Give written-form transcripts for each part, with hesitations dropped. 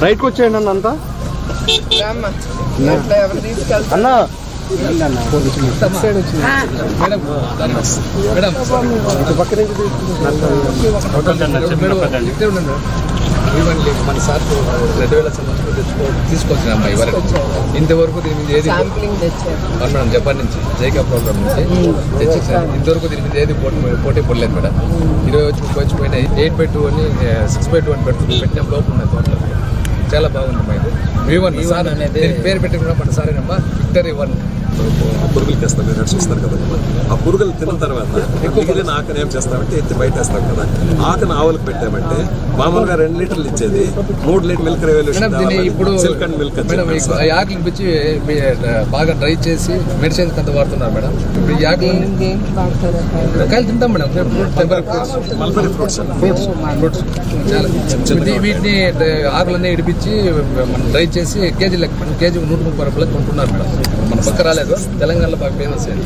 రైట్కి వచ్చేయండి అన్న అంతా అన్నా మన సార్ 2000 సంవత్సరాలు తీసుకొచ్చిన అమ్మాయి వరకు ఇంతవరకు దీని మీద ఏది మేడం జపాన్ నుంచి జైకా ప్రోగ్రామ్ నుంచి తెచ్చేసారు. ఇంతవరకు దీని మీద ఏది పోటీ పడలేదు మేడం. 20 వచ్చి పోయినాయి. 8/2 అని 6/2 అని పెట్టిన లోపల ఉన్నాయి తోటలో. చాలా బాగుంది అమ్మా. ఇది V1 సార్ అనేది పేరు పెట్టి కూడా మన సారేనమ్మా విక్టరీ 1. పురుగులు తెస్తాం మీరు చూస్తారు కదా. ఆ పురుగులు తిన్న తర్వాత మిగిలిన ఆకలి ఏం చేస్తామంటే ఎత్తి బయట వేస్తాం కదా. ఆకలి ఆవులకు పెట్టామంటే మామూలుగా 2 లీటర్లు ఇచ్చేది 3 లీటర్ మిల్క్ రెవల్యూషన్. ఇప్పుడు సిల్క్ అండ్ మిల్క్ ఆకలిని పిచ్చి బాగా డ్రై చేసి మెడిసిన్స్ అంత వాడుతున్నారు మేడం. ఇప్పుడు ఈ ఆకలి కాయలు తింటాం మేడం. మల్బరీ ఫ్రూట్స్ వీటిని ఆకులన్నీ ఇడిపించి మనం డ్రై చేసి కేజీ లెక్క కేజీ 130 రూపాయలకు కొంటున్నారు మేడం. మన పక్క రాలేదు. తెలంగాణలో బాగా ఫేమస్ అండి.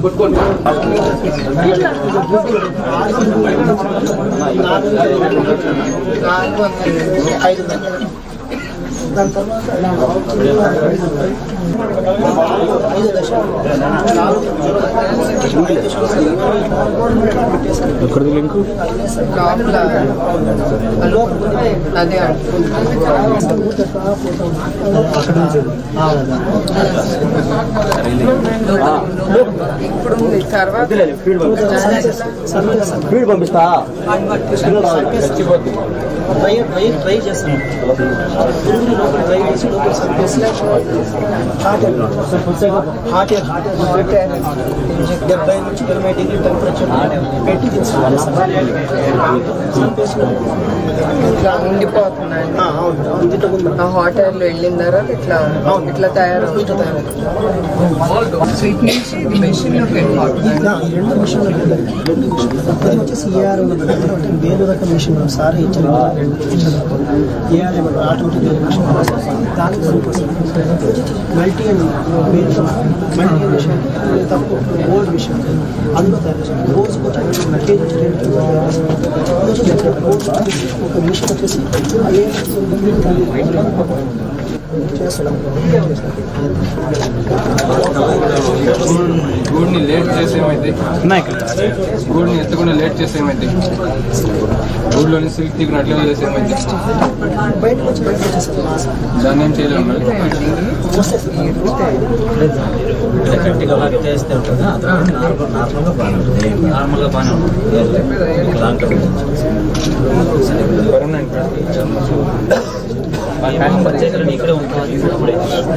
పట్టుకోండి. దాని తర్వాత లింక్ అదే ఇప్పుడు తర్వాత పంపిస్తా ట్రై చేస్తాను. ట్రై చేసి హాట్ 70 నుంచి 20 డిగ్రీ టెంపరేచర్ పెట్టి ఇట్లా ఉండిపోతున్నాయండి. హాట్ ఎయిర్ లో వెళ్ళిన తర్వాత ఇట్లా ఇట్లా తయారవుతుంది. వేరు రకం మిషన్ సార్ ఇచ్చిన ఆటోమేటిక్ దానికి మల్టీ అండ్ మల్టీ మిషన్ తక్కువ ఓల్డ్ మిషన్ అందులో తయారు చేయాలి. రోజుకు ఒక మిషన్ వచ్చేసి గూడ్ని లేట్ చేసేమైతే గూడ్ని ఎత్తకుండా లేట్ చేసేమైతే గూడ్లోని సిల్క్ తీకున్నట్లే చేసేమైతే దాన్ని ఏం చేయలేము. గట్టిగా బాగా చేస్తే ఉంటుందా నార్మల్గా బాగానే ఉంటుంది. ఇక్కడే ఉంటుంది. యూనిట్ కూడా ఇట్లా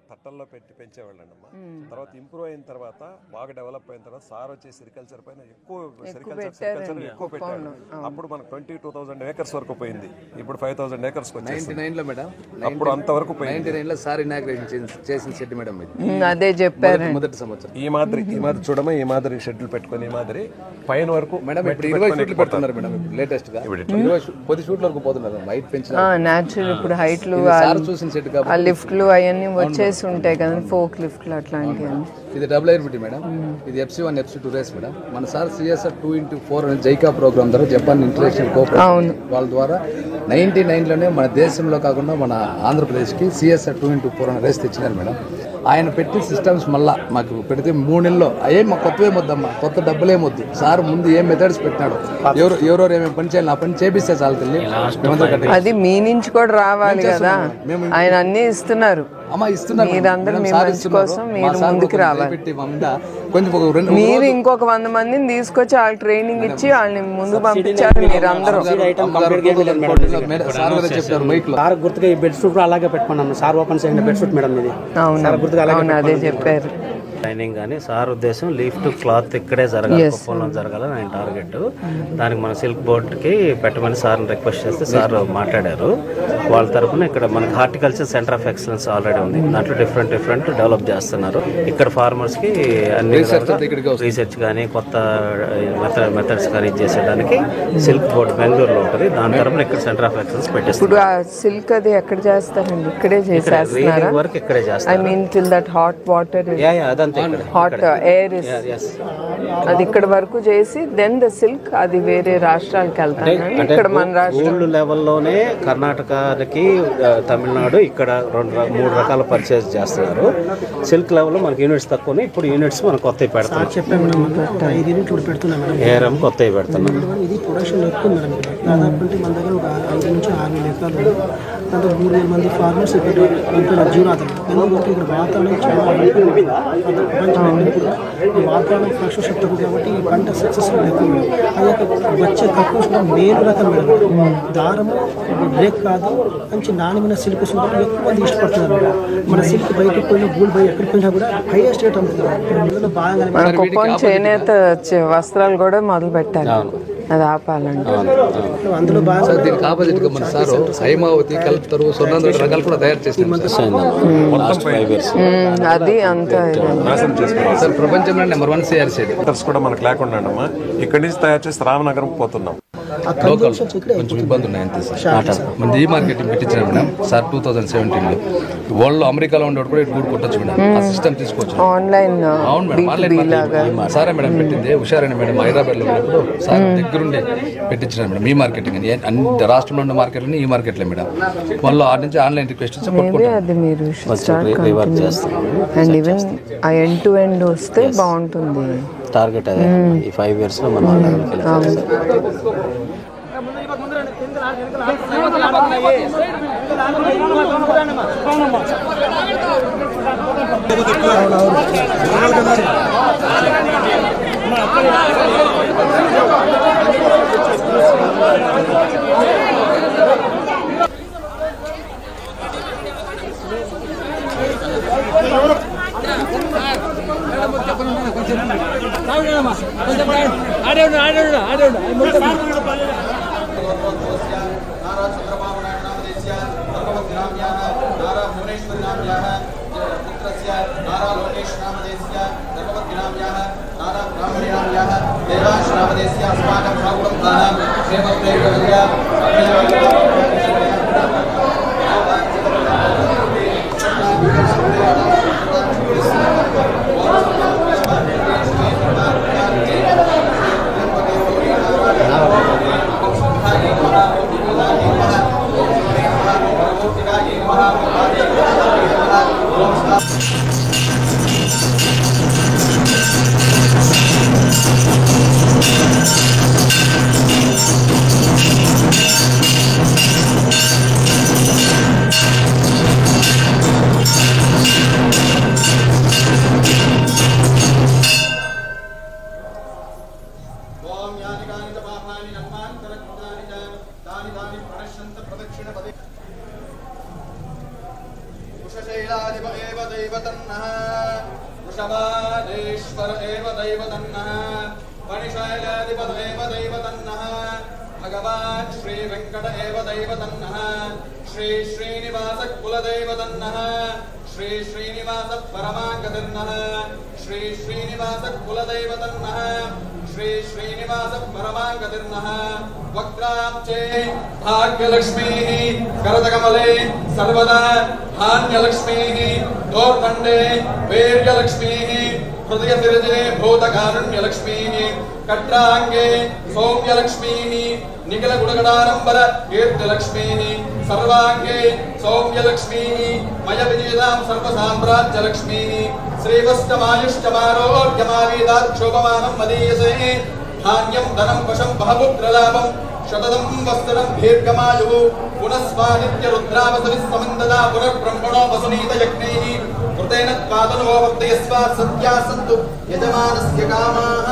తట్టల్లో పెట్టి పెంచేవాళ్ళండమ్మా. తర్వాత ఇంప్రూవ్ అయిన తర్వాత బాగా డెవలప్ అయిన తర్వాత సార్ వచ్చి సెరికల్చర్ పైన ఎక్కువ పెట్టాడు. అప్పుడు మనకు 22,000 ఏకర్స్ వరకు పోయింది. ఇప్పుడు 5,000 ఏకర్స్ 99 లో మేడం. అప్పుడు అంతవరకు 99 లో సార్ ఇనాగ్రేషన్ చేసిన షెడ్ మేడం. అదే చెప్పారు మొదటి సంవత్సరం ఈ మాదిరి చూడమా, ఈ మాదిరి షెడ్యూల్ పెట్టుకుని ఈ మాదిరి పైన వరకు మేడం. ఇప్పుడు 20 షూట్లు పెడుతున్నారు మేడం. లేటెస్ట్ గా 10 షూట్ల వరకు పోతున్నారు. హైట్ పెంచారు న్యాచురల్. ఇప్పుడు హైట్లు చూసిన షెడ్ లిఫ్ట్లు అవన్నీ వచ్చేసి ఉంటాయి కదా, ఫోక్ లిఫ్ట్లు అట్లాంటివి. ఇది డబుల్ ఎయిర్బిటీ మేడం. ఇది FC1 FC2 రేస్ మేడం. మన సార్ CSR 2x4 అనే జైకా ప్రోగ్రామ్ ద్వారా జపాన్ ఇంటర్నేషనల్ కోఆపరేషన్ వాళ్ళ ద్వారా 99 లోనే మన దేశంలో కాకుండా మన ఆంధ్రప్రదేశ్కి CSR 2x4 అనే రేస్ తెచ్చినారు మేడం. ఆయన పెట్టిన సిస్టమ్స్ మళ్ళీ మాకు పెడితే 3 నెలల్లో అయ్యే మాకు కొత్తవేమొద్దమ్మా, కొత్త డబ్బులేమొద్దు. సార్ ముందు ఏం మెథడ్స్ పెట్టినాడు, ఎవరెవరు ఏమేమి పని చేయాలి, ఆ పని చేపిస్తే చాలు తల్లి. అది మీ నుంచి కూడా రావాలి కదా. ఆయన అన్ని ఇస్తున్నారు. అమ్మ ఇస్తున్నారు మీరందరూ మీ మంచి కోసం మీరు ముందుకు రావాలి. మీరు ఇంకొక 100 మందిని తీసుకొచ్చి వాళ్ళకి ట్రైనింగ్ ఇచ్చి వాళ్ళని ముందుకు పంపించాలి. మీరు అందరూ సార్ గుర్తుగా ఈ బెడ్ షూట్ అలాగే పెట్టుకున్నాను. సార్ ఓపెన్ చేయండి బెడ్ షూట్ మేడం ఇది. అవును అదే చెప్పారు. ట్రైనింగ్ కానీ సార్ ఉద్దేశం లీఫ్ టు క్లాత్ ఇక్కడే జరగాలి, కుప్పంలో జరగాలని ఆయన టార్గెట్. దానికి మన సిల్క్ బోర్డ్కి పెట్టమని సార్ని రిక్వెస్ట్ చేస్తే సార్ మాట్లాడారు. వాళ్ళ తరఫున ఇక్కడ మనకి horticulture centre of excellence already ఉంది. దాంట్లో డిఫరెంట్ డెవలప్ చేస్తున్నారు. ఇక్కడ ఫార్మర్స్కి అన్ని రీసెర్చ్ కానీ కొత్త మెథడ్స్ కానీ చేసేదానికి సిల్క్ బోర్డ్ బెంగళూరులో ఉంటుంది. దాని తరఫున ఇక్కడ సెంటర్ ఆఫ్ ఎక్సలెన్స్ పెట్టేస్తారు. ఇప్పుడు ఆ సిల్క్ అది ఎక్కడ చేస్తారండి? ఇక్కడే చేసేస్తున్నారు. వర్క్ ఇక్కడే చేస్తారు. I mean till that hot water hot air అది ఇక్కడ వరకు చేసి దెన్ ద సిల్క్ అది వేరే రాష్ట్రాలకు వెళ్తాను. ఇక్కడ మన రాష్ట్రం లెవెల్లోనే కర్ణాటకకి తమిళనాడు ఇక్కడ 2-3 రకాల పర్చేజ్ చేస్తున్నారు. సిల్క్ లెవెల్లో మనకి యూనిట్స్ తక్కువ, ఇప్పుడు యూనిట్స్ మనం కొత్తవి పెడతాం. ఏరం కొత్తవి పెడుతున్నాం. ఇది ప్రొడక్షన్ ఎక్కువ మేడం. దాదాపు మన దగ్గర ఒక 5 నుంచి 6 ఎకరాలు, దాంట్లో 3,000 మంది ఫార్మర్స్ ఇక్కడ జీవనాధారం. ఎందుకంటే ఇక్కడ వాతావరణం చాలా వాతావరణం ఫ్రెష్ శక్తి కాబట్టి ఈ పంట సక్సెస్ఫుల్ ఎక్కువ మేడం. అది వచ్చే తక్కువ మేలు రకం మేడం. దారము బ్రేక్ కాదు, మంచి నాణ్యమైన సిల్క్ ఉంటుంది. ఎక్కువ మంది ఇష్టపడుతున్నారు. మన సిల్క్ బయటకు పోయినా గూల్ బయట ఎక్కడికి పోయినా కూడా హైయెస్ట్ రేట్ అమ్ముతున్నారు. బాగా కుప్పం చేనేత వస్త్రాలు కూడా మొదలు పెట్టారు. అది ఆపాలంటే అందులో బాగా దీనికి ఆపోజిట్ గా మన సార్ హైమావతి కలుపుతారు, స్వర్ణాంధ్ర రకాలు కూడా తయారు చేస్తారు. అది అంతా సార్ ప్రపంచంలో నెంబర్ 1 CRC కూడా మనకు లేకుండా అమ్మా. ఇక్కడి నుంచి తయారు చేసి రామనగరం పోతున్నాం. లోకల్ కొంచెం ఇబ్బంది ఉన్నాయి అంతే సార్. మన ఈ మార్కెటింగ్ పెట్టించారు మేడం సార్ 2017లో. వరల్డ్ అమెరికాలో ఉండేవాడు కూడా ఇటు కొట్టచ్చు మేడం. ఆ సిస్టమ్ తీసుకోవచ్చు. ఆన్లైన్ అవును మేడం, ఆన్లైన్ సారే మేడం పెట్టింది. హుషారైన మేడం హైదరాబాద్ లో ఉన్నప్పుడు సార్ దగ్గరుండి పెట్టించారు మేడం. ఈ మార్కెటింగ్ అన్ని రాష్ట్రంలో ఉన్న మార్కెట్లని ఈ మార్కెట్లే మేడం. వాళ్ళు ఆ నుంచి ఆన్లైన్ రిక్వెస్ట్ అది మీరు అండ్ ఈవెన్ ఆ ఎండ్ టు ఎండ్ వస్తే బాగుంటుంది. టార్గెట్ అదే ఈ 5 years లో మనం भगवान् श्री वेंकट एव दैवतन्नः श्री श्रीनिवास कुलदैवतन्नः श्री श्रीनिवास परमागतिर्नः श्री श्रीनिवास कुलदैवतन्नः श्री श्रीनिवास परमागतिर्नः वक्त्राब्जे भाग्यलक्ष्मीः करतकमले सर्वदा धान्यलक्ष्मीः दोर्दण्डे वीर्यलक्ष्मीः हृदयसिरजे भूतकारुण्यलक्ष्मीः कट्रांगे सौम्यलक्ष्मीः निखिलगुणगणारम्बर कीर्तिलक्ष्मीः सर्वांगे सौम्यलक्ष्मीः मय विजयतां सर्वसाम्राज्यलक्ष्मीः श्रीवस्तमायुष्टमारोग्यमावीदाक्षोभमानं मदीयसे धान्यं धनं वशं बहुपुत्रलाभं శతదం వస్తరం దీర్ఘమాయుః పునస్వానిత్య రుద్రావసవిః సమन्दదా పునర్బ్రహ్మణో వసునీత యజ్ఞైః కృతేన త్వాదనో వర్ధయస్వ సత్యా సంతు యజమానస్య కామాః.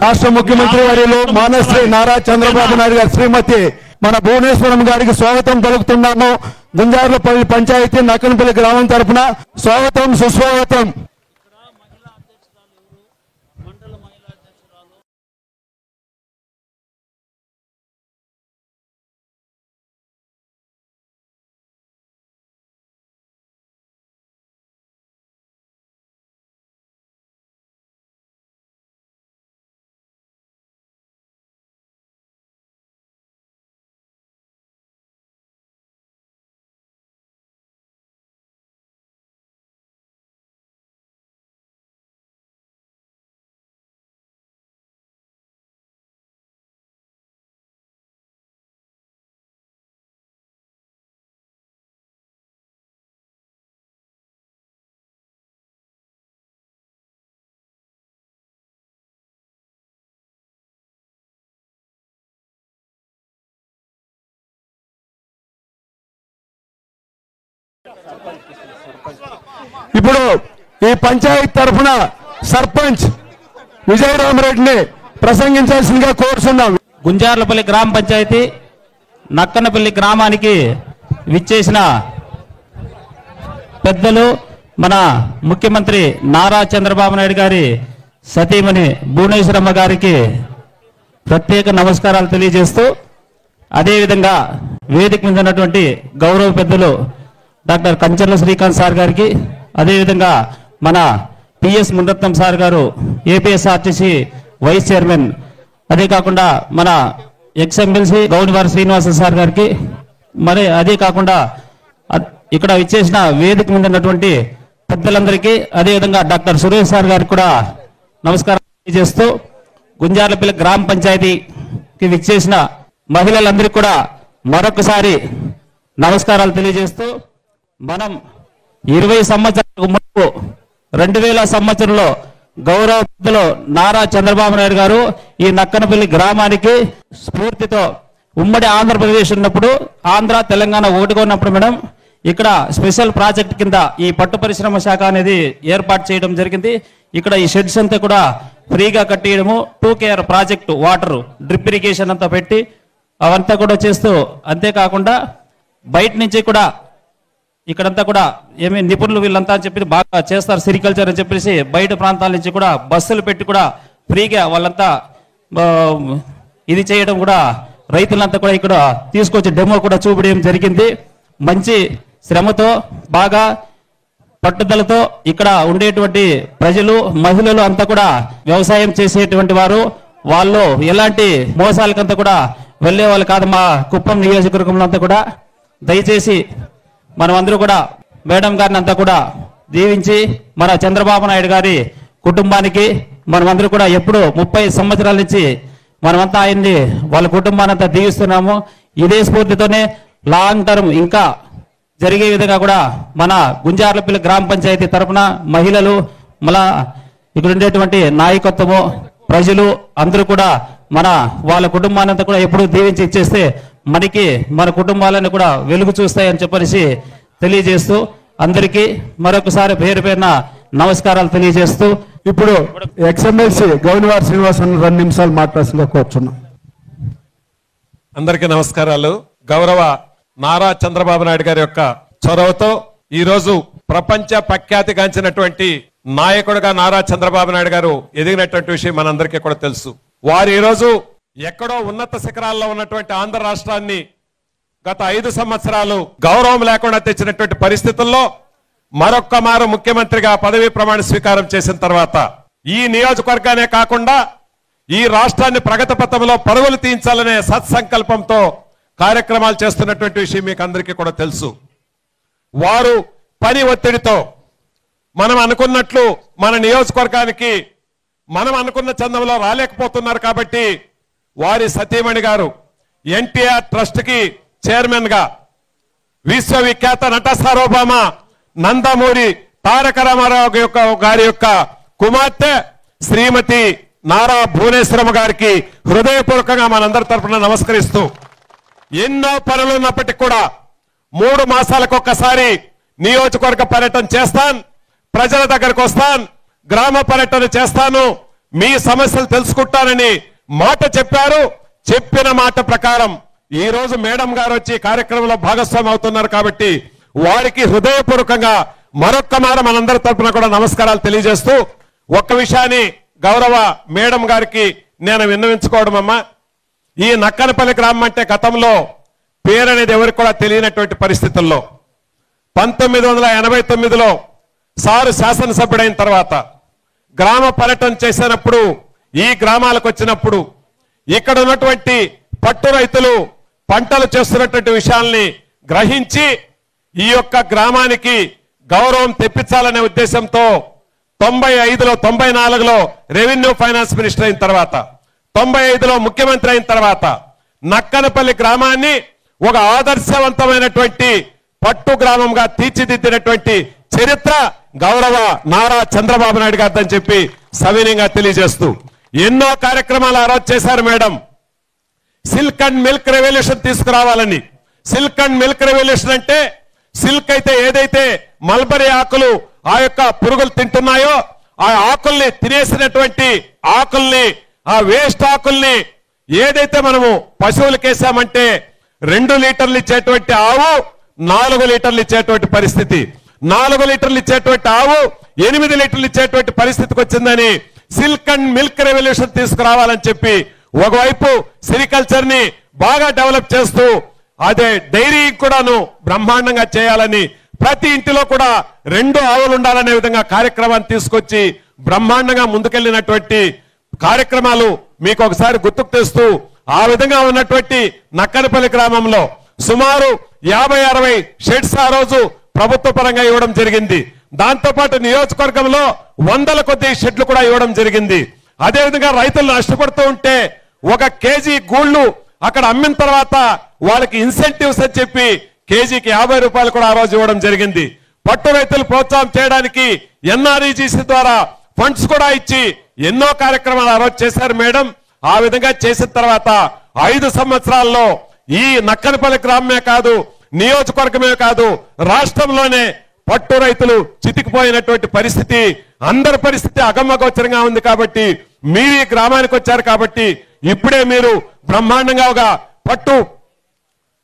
రాష్ట్ర ముఖ్యమంత్రి వర్యులు మానశ్రీ నారా చంద్రబాబు నాయుడు గారి శ్రీమతి మన భువనేశ్వరం గారికి స్వాగతం పలుకుతున్నాము. గుంజార్లపల్లి పంచాయతీ నక్కనపల్లి గ్రామం తరఫున స్వాగతం సుస్వాగతం. ఇప్పుడు ఈ పంచాయతీ తరఫున సర్పంచ్ విజయరామరెడ్డిని ప్రసంగించాల్సిందిగా కోరుతున్నాం. గుంజార్లపల్లి గ్రామ పంచాయతీ నక్కనపల్లి గ్రామానికి విచ్చేసిన పెద్దలు మన ముఖ్యమంత్రి నారా చంద్రబాబు నాయుడు గారి సతీమణి భువనేశ్వరమ్మ గారికి ప్రత్యేక నమస్కారాలు తెలియజేస్తూ, అదేవిధంగా వేదిక మీద ఉన్నటువంటి గౌరవ పెద్దలు డాక్టర్ కంచర్ల శ్రీకాంత్ సార్ గారికి, అదేవిధంగా మన పిఎస్ మునరత్నం సార్ గారు ఏపీఎస్ఆర్టీసీ వైస్ చైర్మన్, అదే కాకుండా మన ఎక్స్ఎమ్మెల్సీ గౌనివారి శ్రీనివాస సార్ గారికి, మరి అదే కాకుండా ఇక్కడ విచ్చేసిన వేదిక మీద ఉన్నటువంటి పెద్దలందరికీ, అదేవిధంగా డాక్టర్ సురేష్ సార్ గారికి కూడా నమస్కారం తెలియజేస్తూ, గుంజార్లపల్లి గ్రామ పంచాయతీకి విచ్చేసిన మహిళలందరికీ కూడా మరొకసారి నమస్కారాలు తెలియజేస్తూ, మనం 20 సంవత్సరాలకు ముందు 2000 సంవత్సరంలో గౌరవ పెద్దలు నారా చంద్రబాబు నాయుడు గారు ఈ నక్కనపల్లి గ్రామానికి స్ఫూర్తితో ఉమ్మడి ఆంధ్రప్రదేశ్ ఉన్నప్పుడు, ఆంధ్ర తెలంగాణ ఒకటిగా ఉన్నప్పుడు మేడం ఇక్కడ స్పెషల్ ప్రాజెక్ట్ కింద ఈ పట్టు పరిశ్రమ శాఖ అనేది ఏర్పాటు చేయడం జరిగింది. ఇక్కడ ఈ షెడ్స్ అంతా కూడా ఫ్రీగా కట్టేయడము, 2KR project water drip irrigation అంతా పెట్టి అవంతా కూడా చేస్తూ, అంతేకాకుండా బయట నుంచి కూడా ఇక్కడంతా కూడా ఏమి నిపుణులు వీళ్ళంతా అని చెప్పి బాగా చేస్తారు సెరికల్చర్ అని చెప్పేసి బయట ప్రాంతాల నుంచి కూడా బస్సులు పెట్టి కూడా ఫ్రీగా వాళ్ళంతా ఇది చేయడం కూడా రైతులంతా కూడా ఇక్కడ తీసుకొచ్చి డెమో కూడా చూపడం జరిగింది. మంచి శ్రమతో బాగా పట్టుదలతో ఇక్కడ ఉండేటువంటి ప్రజలు మహిళలు అంతా కూడా వ్యవసాయం చేసేటువంటి వారు, వాళ్ళు ఎలాంటి మోసాలకంతా కూడా వెళ్లే వాళ్ళు కాదు. మా కుప్పం నియోజకవర్గంలో అంతా కూడా దయచేసి మనం అందరూ కూడా మేడం గారిని అంతా కూడా దీవించి మన చంద్రబాబు నాయుడు గారి కుటుంబానికి మనమందరూ కూడా ఎప్పుడు 30 సంవత్సరాల నుంచి మనమంతా ఆయన్ని వాళ్ళ కుటుంబాన్ని అంతా దీవిస్తున్నాము. ఇదే స్ఫూర్తితోనే లాంగ్ టర్మ్ ఇంకా జరిగే విధంగా కూడా మన గుంజార్లపల్లి గ్రామ పంచాయతీ తరఫున మహిళలు, మళ్ళా ఇక్కడ ఉండేటువంటి నాయకత్వము, ప్రజలు అందరూ కూడా వాళ్ళ కుటుంబాన్ని అంతా కూడా ఎప్పుడు దీవించి ఇచ్చేస్తే మనకి మన కుటుంబాలను కూడా వెలుగు చూస్తాయని చెప్పేసి తెలియజేస్తూ, అందరికీ మరొకసారి పేరు పేరున నమస్కారాలు తెలియజేస్తూ, ఇప్పుడు ఎక్స్ఎమ్మెల్సీ గౌనివారి శ్రీనివాస్ 2 నిమిషాలు మాట్లాడాల్సిందిగా కోరుచున్నాం. అందరికీ నమస్కారాలు. గౌరవ నారా చంద్రబాబు నాయుడు గారి యొక్క చొరవతో ఈరోజు ప్రపంచ ప్రఖ్యాతిగాంచినటువంటి నాయకుడిగా నారా చంద్రబాబు నాయుడు గారు ఎదిగినటువంటి విషయం మనందరికీ కూడా తెలుసు. వారు ఈరోజు ఎక్కడో ఉన్నత శిఖరాల్లో ఉన్నటువంటి ఆంధ్ర రాష్ట్రాన్ని గత 5 సంవత్సరాలు గౌరవం లేకుండా తెచ్చినటువంటి పరిస్థితుల్లో మరొక్క మారు ముఖ్యమంత్రిగా పదవీ ప్రమాణ స్వీకారం చేసిన తర్వాత ఈ నియోజకవర్గానే కాకుండా ఈ రాష్ట్రాన్ని ప్రగతి పథంలో పరుగులు తీయించాలనే సత్సంకల్పంతో కార్యక్రమాలు చేస్తున్నటువంటి విషయం మీకు అందరికీ కూడా తెలుసు. వారు పని ఒత్తిడితో మనం అనుకున్నట్లు మన నియోజకవర్గానికి మనం అనుకున్న చందంలో రాలేకపోతున్నారు కాబట్టి వారి సతీమణి గారు ఎన్టీఆర్ ట్రస్ట్ కి చైర్మన్ గా విశ్వవిఖ్యాత నట సార్వభౌమ నందమూరి తారక రామారావు గారి యొక్క కుమార్తె శ్రీమతి నారా భువనేశ్వరమ్మ గారికి హృదయపూర్వకంగా మనందరి తరఫున నమస్కరిస్తూ ఎన్నో పనులు ఉన్నప్పటికీ కూడా 3 మాసాలకు ఒక్కసారి నియోజకవర్గ పర్యటన చేస్తాను, ప్రజల దగ్గరకు వస్తాను, గ్రామ పర్యటన చేస్తాను, మీ సమస్యలు తెలుసుకుంటానని మాట చెప్పారు. చెప్పిన మాట ప్రకారం ఈ రోజు మేడం గారు వచ్చి కార్యక్రమంలో భాగస్వామి అవుతున్నారు కాబట్టి వారికి హృదయపూర్వకంగా మరొక్క మారు మనందరి తరఫున కూడా నమస్కారాలు తెలియజేస్తూ ఒక్క విషయాన్ని గౌరవ మేడం గారికి నేను విన్నవించుకోవడం అమ్మా, ఈ నక్కనపల్లి గ్రామం అంటే గతంలో పేరు అనేది ఎవరికి కూడా తెలియనటువంటి పరిస్థితుల్లో 1989లో సారు శాసనసభ్యుడైన తర్వాత గ్రామ పర్యటన చేసినప్పుడు ఈ గ్రామాలకు వచ్చినప్పుడు ఇక్కడ ఉన్నటువంటి పట్టు రైతులు పంటలు చేస్తున్నటువంటి విషయాల్ని గ్రహించి ఈ యొక్క గ్రామానికి గౌరవం తెప్పించాలనే ఉద్దేశంతో 95లో 94లో రెవెన్యూ ఫైనాన్స్ మినిస్టర్ అయిన తర్వాత 95లో ముఖ్యమంత్రి అయిన తర్వాత నక్కనపల్లి గ్రామాన్ని ఒక ఆదర్శవంతమైనటువంటి పట్టు గ్రామంగా తీర్చిదిద్దినటువంటి చరిత్ర గౌరవ నారా చంద్రబాబు నాయుడు గారిని చెప్పి సవినయంగా తెలియజేస్తూ ఎన్నో కార్యక్రమాలు ఆ రోజు చేశారు madam. Silk and milk revolution తీసుకురావాలని. సిల్క్ అండ్ మిల్క్ రెవల్యూషన్ అంటే సిల్క్ అయితే ఏదైతే మల్బరీ ఆకులు ఆ యొక్క పురుగులు తింటున్నాయో ఆ ఆకుల్ని తినేసినటువంటి ఆకుల్ని ఆ వేస్ట్ ఆకుల్ని ఏదైతే మనము పశువులకు వేసామంటే 2 లీటర్లు ఇచ్చేటువంటి ఆవు 4 లీటర్లు ఇచ్చేటువంటి పరిస్థితి, 4 లీటర్లు ఇచ్చేటువంటి ఆవు 8 లీటర్లు ఇచ్చేటువంటి పరిస్థితికి వచ్చిందని సిల్క్ అండ్ మిల్క్ రెవల్యూషన్ తీసుకురావాలని చెప్పి ఒకవైపు సెరికల్చర్ ని బాగా డెవలప్ చేస్తూ అదే డైరీ కూడాను బ్రహ్మాండంగా చేయాలని ప్రతి ఇంటిలో కూడా 2 ఆవులు ఉండాలనే విధంగా కార్యక్రమాన్ని తీసుకొచ్చి బ్రహ్మాండంగా ముందుకెళ్లినటువంటి కార్యక్రమాలు మీకు ఒకసారి గుర్తుకు తెస్తూ ఆ విధంగా ఉన్నటువంటి నక్కనపల్లి గ్రామంలో సుమారు 50-60 షెడ్స్ ఆ రోజు ప్రభుత్వ పరంగా ఇవ్వడం జరిగింది. దాంతో పాటు నియోజకవర్గంలో 100 కొద్ది షెడ్లు కూడా ఇవ్వడం జరిగింది. అదేవిధంగా రైతులు నష్టపడుతూ ఉంటే 1 కేజీ గూళ్లు అక్కడ అమ్మిన తర్వాత వాళ్ళకి ఇన్సెంటివ్స్ అని చెప్పి కేజీకి 50 రూపాయలు కూడా ఆ రోజు ఇవ్వడం జరిగింది. పట్టు రైతులు ప్రోత్సాహం చేయడానికి ఎన్ఆర్ఈజీసీ ద్వారా ఫండ్స్ కూడా ఇచ్చి ఎన్నో కార్యక్రమాలు ఆ రోజు చేశారు మేడం. ఆ విధంగా చేసిన తర్వాత 5 సంవత్సరాల్లో ఈ నక్కనపల్లి గ్రామమే కాదు, నియోజకవర్గమే కాదు, రాష్ట్రంలోనే పట్టు రైతులు చితికిపోయినటువంటి పరిస్థితి, అందరి పరిస్థితి అగమ్యగోచరంగా ఉంది. కాబట్టి మీరు ఈ గ్రామానికి వచ్చారు కాబట్టి ఇప్పుడే మీరు బ్రహ్మాండంగా ఒక పట్టు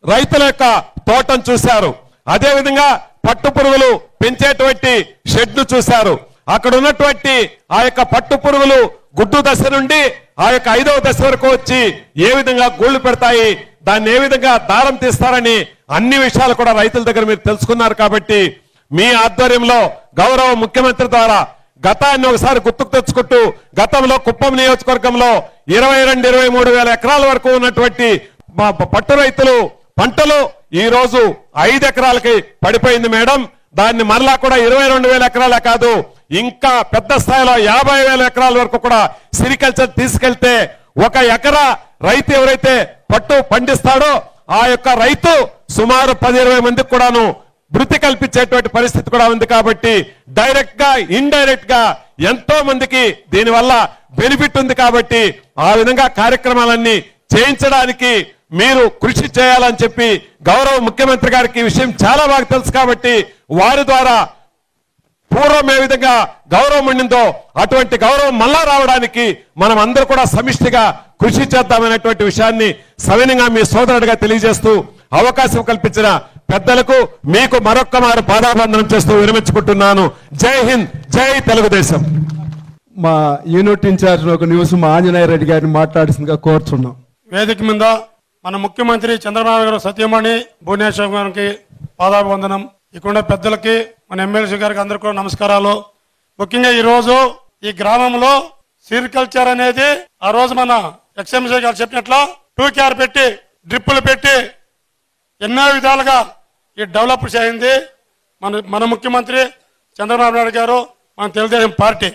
రైతుల యొక్క తోటను చూశారు. అదేవిధంగా పట్టు పురుగులు పెంచేటువంటి షెడ్ ను చూశారు. అక్కడ ఉన్నటువంటి ఆ యొక్క పట్టు పురుగులు గుడ్డు దశ నుండి ఆ యొక్క 5వ దశ వరకు వచ్చి ఏ విధంగా గూళ్లు పెడతాయి, దాన్ని ఏ విధంగా దారం తీస్తారని అన్ని విషయాలు కూడా రైతుల దగ్గర మీరు తెలుసుకున్నారు. కాబట్టి మీ ఆధ్వర్యంలో గౌరవ ముఖ్యమంత్రి ద్వారా గతాన్ని ఒకసారి గుర్తుకు తెచ్చుకుంటూ గతంలో కుప్పం నియోజకవర్గంలో 22-23 వేల ఎకరాల వరకు ఉన్నటువంటి పట్టు రైతులు పంటలు ఈ రోజు 5 ఎకరాలకి పడిపోయింది మేడం. దాన్ని మరలా కూడా 22,000 ఎకరాలే కాదు, ఇంకా పెద్ద స్థాయిలో 50,000 ఎకరాల వరకు కూడా సెరికల్చర్ తీసుకెళ్తే 1 ఎకరా రైతు ఎవరైతే పట్టు పండిస్తాడో ఆ యొక్క రైతు సుమారు 10-20 మందికి కూడాను వృత్తి కల్పించేటువంటి పరిస్థితి కూడా ఉంది. కాబట్టి డైరెక్ట్ గా ఇండైరెక్ట్ గా ఎంతో మందికి దీనివల్ల బెనిఫిట్ ఉంది. కాబట్టి ఆ విధంగా కార్యక్రమాలన్నీ చేయించడానికి మీరు కృషి చేయాలని చెప్పి గౌరవ ముఖ్యమంత్రి గారికి ఈ విషయం చాలా బాగా తెలుసు. కాబట్టి వారి ద్వారా పూర్వం ఏ విధంగా గౌరవం ఉండిందో అటువంటి గౌరవం మళ్ళా రావడానికి మనం అందరూ కూడా సమిష్టిగా కృషి చేద్దామనేటువంటి విషయాన్ని సవినయంగా మీ సోదరుడిగా తెలియజేస్తూ అవకాశం కల్పించిన పెద్దలకు మీకు మరొక్క మారు పాదాబంధనం చేస్తూ విరమించుకుంటున్నాను. జై హింద్, జై తెలుగుదేశం. మా యూనిట్ ఇన్ఛార్జ్ ఒక న్యూస్ మా ఆంజనేయ రెడ్డి గారిని మాట్లాడుతుందిగా కోరుచున్నాం. వేదిక మీద మన ముఖ్యమంత్రి చంద్రబాబు గారు సత్యమణి భువనేశ్వర్ గారికి పాదాభివందనం. ఇక్కడ పెద్దలకి మన ఎమ్మెల్సీ గారికి అందరికీ కూడా నమస్కారాలు. ముఖ్యంగా ఈ రోజు ఈ గ్రామంలో సిరికల్చర్ అనేది ఆ రోజు మన ఎక్స్ఎంసీ గారు చెప్పినట్లు 2KR పెట్టి డ్రిప్పులు పెట్టి ఎన్నో విధాలుగా ఈ డెవలప్ చేయింది మన ముఖ్యమంత్రి చంద్రబాబు నాయుడు గారు, మన తెలుగుదేశం పార్టీ.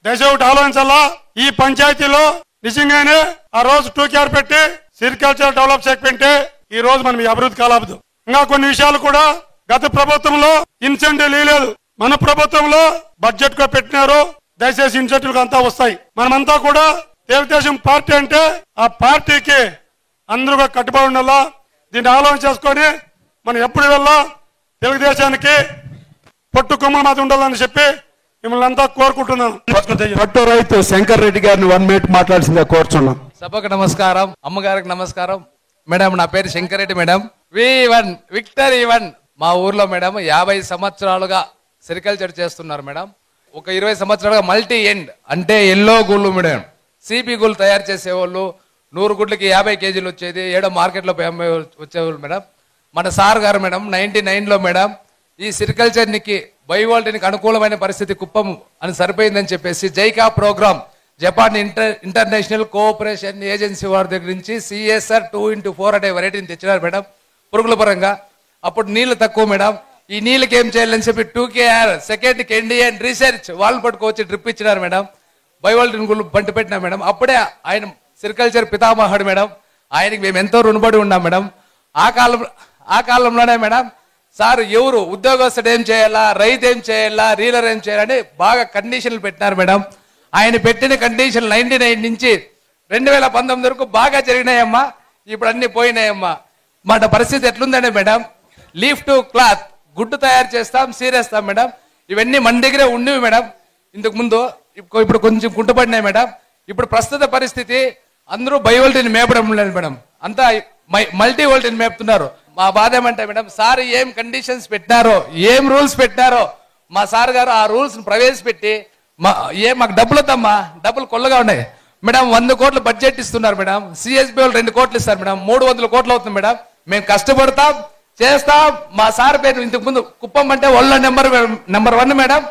దయచేసి ఒకటి ఆలోచించాలా, ఈ పంచాయతీలో నిజంగానే ఆ రోజు 2KR పెట్టి సిరికల్చర్ డెవలప్ చేయకపోతే ఈ రోజు మనం ఈ అభివృద్ధి కాలవదు. ఇంకా కొన్ని విషయాలు కూడా గత ప్రభుత్వంలో ఇన్సెంటివ్ లేదు, మన ప్రభుత్వంలో బడ్జెట్ కూడా పెట్టినారు. దయచేసి ఇన్సెంటివ్ అంతా వస్తాయి. మనమంతా కూడా తెలుగుదేశం పార్టీ అంటే ఆ పార్టీకి అందరూ కట్టుబడి ఉండాలా. దీన్ని ఆలోచన చేసుకొని మనం ఎప్పుడు వెళ్ళా తెలుగుదేశానికి పట్టు కొమ్మల మీద ఉండాలని చెప్పి మిమ్మల్ని అంతా కోరుకుంటున్నాను. పట్టు రైతు శంకర్ రెడ్డి గారిని 1 మినిట్ మాట్లాడుతుందిగా కోరుచున్నాం. సభకు నమస్కారం, అమ్మగారికి నమస్కారం. మేడం, నా పేరు Shankar Reddy madam. V1 victory 1 మా ఊర్లో మేడం 50 సంవత్సరాలుగా సెరికల్చర్ చేస్తున్నారు మేడం. ఒక 20 సంవత్సరాలుగా మల్టీ ఎండ్ అంటే ఎల్లో గుళ్ళు మేడం, CP గుళ్ళు తయారు చేసేవాళ్ళు. 100 గుడ్లకి 50 కేజీలు వచ్చేది, ఏడో మార్కెట్లో వచ్చేవాళ్ళు మేడం. మన సార్ గారు మేడం 99లో మేడం ఈ సెరికల్చర్నికి బయోవాల్టీకి అనుకూలమైన పరిస్థితి కుప్పం అని సరిపోయిందని చెప్పేసి JICA programme Japan International Cooperation Agency వారి దగ్గర నుంచి CSR 2x4 అనే వెరైటీని తెచ్చినారు మేడం పురుగుల పరంగా. అప్పుడు నీళ్లు తక్కువ మేడం, ఈ నీళ్ళకి ఏం చేయాలని చెప్పి 2KR సెకండ్కి NDN రీసెర్చ్ వాళ్ళు పట్టుకోవచ్చి డ్రిప్ ఇచ్చినారు మేడం. బయోవాల్టీని గుళ్ళు బంటి పెట్టినా మేడం. అప్పుడే ఆయన సెరికల్చర్ పితామహుడు మేడం, ఆయనకి మేము ఎంతో రుణపడి ఉన్నాం మేడం. ఆ కాలంలోనే మేడం సార్ ఎవరు ఉద్యోగస్తుడు ఏం చేయాలా, రైతు ఏం చేయాలా, రీలర్ ఏం చేయాలని బాగా కండిషన్లు పెట్టినారు మేడం. ఆయన పెట్టిన కండిషన్ 99 నుంచి 2019 వరకు బాగా జరిగినాయమ్మా. ఇప్పుడు అన్ని పోయినాయమ్మా. మన పరిస్థితి ఎట్లుందండి మేడం, లీఫ్ టు క్లాత్ గుడ్డు తయారు చేస్తాం, సీరేస్తాం మేడం. ఇవన్నీ మన దగ్గరే ఉండేవి మేడం ఇంతకు ముందు. ఇప్పుడు కొంచెం కుంటుపడినాయి మేడం. ఇప్పుడు ప్రస్తుత పరిస్థితి అందరూ బయోవాల్టీని మేపడం లేదు మేడం, అంతా మల్టీ వాల్టీని మేపుతున్నారు. మా బాధ ఏమంటే మేడం, సార్ ఏం కండిషన్స్ పెట్టినారో, ఏం రూల్స్ పెట్టినారో మా సార్ గారు ఆ రూల్స్ ప్రవేశపెట్టి మాకు డబ్బులు వద్దమ్మా, డబ్బులు కొల్లగా ఉన్నాయి మేడం. 100 కోట్ల బడ్జెట్ ఇస్తున్నారు మేడం, CSB వాళ్ళు 2 కోట్లు ఇస్తారు మేడం, 300 కోట్లు అవుతుంది మేడం. మేము కష్టపడతాం, చేస్తాం. మా సార్ పేరు ఇంతకు ముందు కుప్పం అంటే ఒళ్ళ నెంబర్ 1 మేడం.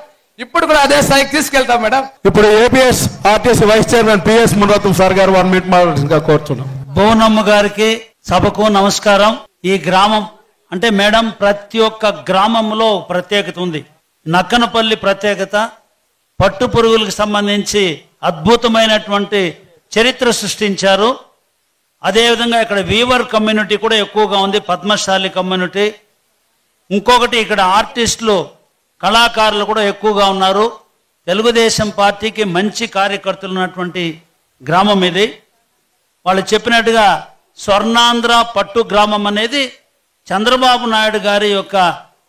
ఇప్పుడు కూడా అదే స్థాయికి తీసుకెళ్తాం మేడం. ఇప్పుడు APS RTC vice chairman PS Munaratnam sir గారు 1 మినిట్ మాట్లాడుతుందిగా కోరుచున్నాం. బోనమ్మ గారికి సభకు నమస్కారం. ఈ గ్రామం అంటే మేడం ప్రతి ఒక్క గ్రామంలో ప్రత్యేకత ఉంది. నక్కనపల్లి ప్రత్యేకత పట్టు పురుగులకు సంబంధించి అద్భుతమైనటువంటి చరిత్ర సృష్టించారు. అదేవిధంగా ఇక్కడ వీవర్ కమ్యూనిటీ కూడా ఎక్కువగా ఉంది, పద్మశాలి కమ్యూనిటీ. ఇంకొకటి ఇక్కడ ఆర్టిస్టులు కళాకారులు కూడా ఎక్కువగా ఉన్నారు. తెలుగుదేశం పార్టీకి మంచి కార్యకర్తలు ఉన్నటువంటి గ్రామం ఇది. వాళ్ళు చెప్పినట్టుగా స్వర్ణాంధ్ర పట్టు గ్రామం అనేది చంద్రబాబు నాయుడు గారి యొక్క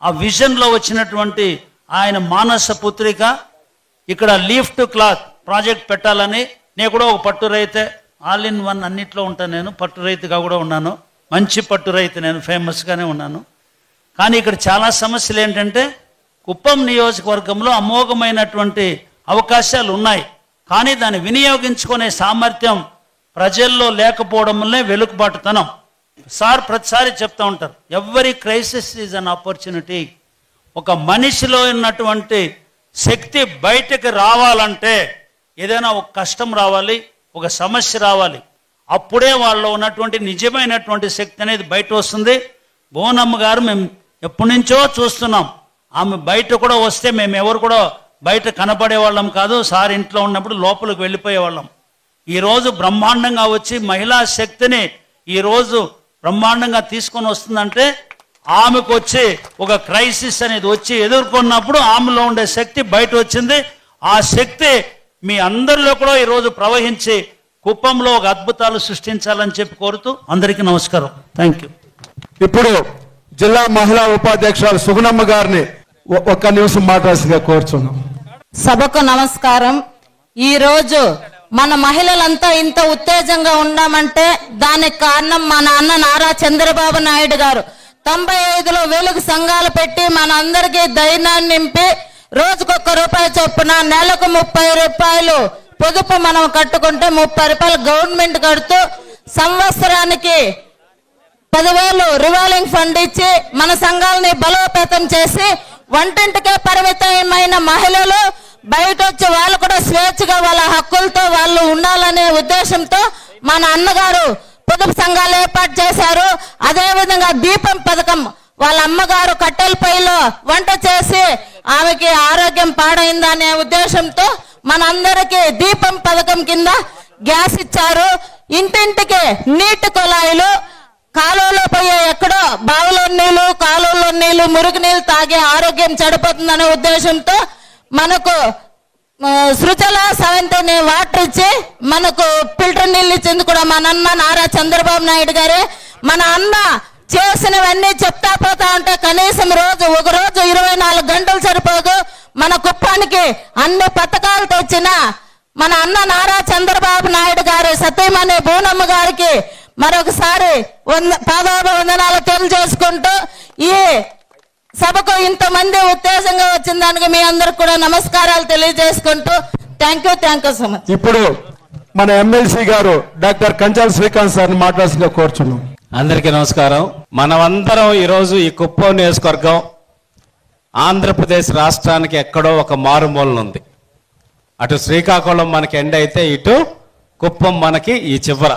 ఆ విజన్లో వచ్చినటువంటి ఆయన మానస పుత్రిక. ఇక్కడ లీఫ్ టు క్లాత్ ప్రాజెక్ట్ పెట్టాలని, నేను కూడా ఒక పట్టు రైతే, ఆల్ ఇన్ వన్ అన్నిట్లో ఉంటాను. నేను పట్టు రైతుగా కూడా ఉన్నాను, మంచి పట్టు రైతు, నేను ఫేమస్గానే ఉన్నాను. కానీ ఇక్కడ చాలా సమస్యలు ఏంటంటే కుప్పం నియోజకవర్గంలో అమోఘమైనటువంటి అవకాశాలు ఉన్నాయి, కానీ దాన్ని వినియోగించుకునే సామర్థ్యం ప్రజల్లో లేకపోవడం వల్లే వెలుగుబాటుతనం. సార్ ప్రతిసారి చెప్తూ ఉంటారు, every crisis is an opportunity. ఒక మనిషిలో ఉన్నటువంటి శక్తి బయటకు రావాలంటే ఏదైనా ఒక కష్టం రావాలి, ఒక సమస్య రావాలి, అప్పుడే వాళ్ళలో ఉన్నటువంటి నిజమైనటువంటి శక్తి అనేది బయట వస్తుంది. బోనమ్మ గారు మేము ఎప్పటి నుంచో చూస్తున్నాం, ఆమె బయట కూడా వస్తే మేము ఎవరు కూడా బయట కనపడే వాళ్ళం కాదు. సార్ ఇంట్లో ఉన్నప్పుడు లోపలికి వెళ్ళిపోయే వాళ్ళం. ఈరోజు బ్రహ్మాండంగా వచ్చి మహిళా శక్తిని ఈరోజు బ్రహ్మాండంగా తీసుకొని వస్తుందంటే ఆమెకు వచ్చి ఒక క్రైసిస్ అనేది వచ్చి ఎదుర్కొన్నప్పుడు ఆమెలో ఉండే శక్తి బయట వచ్చింది. ఆ శక్తి మీ అందరిలో కూడా ఈరోజు ప్రవహించి కుప్పంలో ఒక అద్భుతాలు సృష్టించాలని చెప్పి కోరుతూ అందరికీ నమస్కారం. Thank you. ఇప్పుడు జిల్లా మహిళా ఉపాధ్యక్షురాలు సుగుణమ్మ గారిని ఒక్క నిమిషం మాట్లాడాల్సిందిగా కోరుచున్నాం. సభకు నమస్కారం. ఈ రోజు మన మహిళలంతా ఇంత ఉత్తేజంగా ఉన్నామంటే దానికి కారణం మా నాన్న నారా చంద్రబాబు నాయుడు గారు. 95లో వెలుగు సంఘాలు పెట్టి మనందరికీ ధైర్యాన్ని నింపి రోజుకొక రూపాయి చొప్పున నెలకు 30 రూపాయలు పొదుపు మనం కట్టుకుంటే 30 రూపాయలు గవర్నమెంట్ కడుతూ సంవత్సరానికి 10,000 రివాల్వింగ్ ఫండ్ ఇచ్చి మన సంఘాలని బలోపేతం చేసి వంటింటికే పరిమితమైన మహిళలు బయట వచ్చి వాళ్ళు కూడా స్వేచ్ఛగా వాళ్ళ హక్కులతో వాళ్ళు ఉండాలనే ఉద్దేశంతో మన అన్నగారు పొదుపు సంఘాలు ఏర్పాటు చేశారు. అదే విధంగా దీపం పథకం వాళ్ళ అమ్మగారు కట్టెల పొయ్యిలో వంట చేసి ఆమెకి ఆరోగ్యం పాడైందనే ఉద్దేశంతో మనందరికీ దీపం పథకం కింద గ్యాస్ ఇచ్చారు. ఇంటింటికి నీటి కుళాయిలు, కాలువలో పోయే ఎక్కడో బావిలో నీళ్లు కాలువలో నీళ్లు మురికి నీళ్లు తాగే ఆరోగ్యం చెడిపోతుందనే ఉద్దేశంతో మనకు సృజల 7 వాటర్ ఇచ్చి మనకు ఫిల్టర్ నీళ్ళు ఇచ్చింది కూడా మన అన్న నారా చంద్రబాబు నాయుడు గారే. మన అన్న చేసినవన్నీ చెప్తా పోతా ఉంటే కనీసం ఒక రోజు 24 గంటలు సరిపోదు. మన కుప్పానికి అన్ని పథకాలు తెచ్చిన మన అన్న నారా చంద్రబాబు నాయుడు గారు సతీమణి బూనమ్మ గారికి మరొకసారి పాదాభివందనాలు తెలియజేసుకుంటూ ఈ సభకు ఇంతమంది ఉత్తేజంగా వచ్చిన దానికి మీ అందరికి కూడా నమస్కారాలు తెలియజేసుకుంటూ థ్యాంక్ యూ సో మచ్. ఇప్పుడు మన ఎమ్మెల్సీ గారు డాక్టర్ కంచాల శ్రీకాంత్ సార్ మాట్లాడాల్సిందిగా కోరుచున్నాం. అందరికీ నమస్కారం. మనమందరం ఈరోజు ఈ కుప్పం నియోజకవర్గం ఆంధ్రప్రదేశ్ రాష్ట్రానికి ఎక్కడో ఒక మారుమూలన ఉంది. అటు శ్రీకాకుళం మనకి ఎండ్ అయితే ఇటు కుప్పం మనకి ఈ చివర.